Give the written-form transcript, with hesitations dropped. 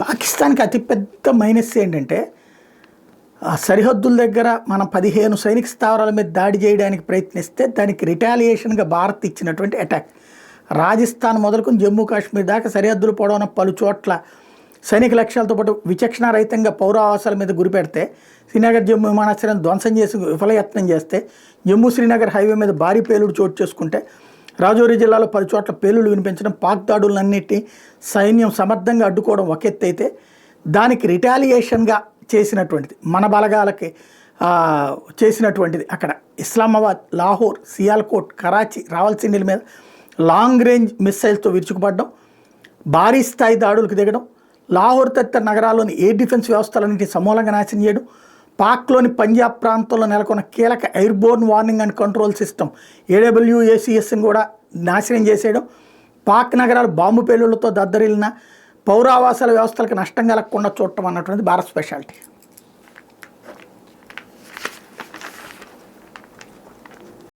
పాకిస్తాన్కి అతిపెద్ద మైనస్ ఏంటంటే ఆ సరిహద్దుల దగ్గర మనం 15 సైనిక స్థావరాల మీద దాడి చేయడానికి ప్రయత్నిస్తే దానికి రిటాలియేషన్గా భారత్ ఇచ్చినటువంటి అటాక్. రాజస్థాన్ మొదలుకొని జమ్మూ కాశ్మీర్ దాకా సరిహద్దులు పొడవున పలు చోట్ల సైనిక లక్ష్యాలతో పాటు విచక్షణారహితంగా పౌరావాసాల మీద గురిపెడితే శ్రీనగర్ జమ్మూ విమానాశ్రయం ధ్వంసం చేసి విఫలయత్నం చేస్తే జమ్మూ శ్రీనగర్ హైవే మీద భారీ పేలుడు చోటు చేసుకుంటే రాజౌరి జిల్లాలో 10 చోట్ల పేలుళ్లు వినిపించడం, పాక్ దాడులన్నింటినీ సైన్యం సమర్థంగా అడ్డుకోవడం ఒక ఎత్తు అయితే దానికి రిటాలియేషన్గా చేసినటువంటిది మన బలగాలకి చేసినటువంటిది అక్కడ ఇస్లామాబాద్, లాహోర్, సియాల్కోట్, కరాచీ, రావల్సిండిల మీద లాంగ్ రేంజ్ మిస్సైల్స్తో విరుచుకుపడడం, భారీ స్థాయి దాడులకు దిగడం, లాహోర్ తదితర నగరాల్లోని ఎయిర్ డిఫెన్స్ వ్యవస్థలన్నింటినీ సమూలంగా నాశనం చేయడం, పాక్లోని పంజాబ్ ప్రాంతంలో నెలకొన్న కీలక airborne warning and control system AWACSని కూడా నాశనం చేసేయడం, పాక్ నగరాలు బాంబు పేలుళ్లతో దద్దరిల్లిన పౌరావాసాల వ్యవస్థలకు నష్టం కలగకుండా చూడటం అన్నటువంటిది భారత్ స్పెషాలిటీ.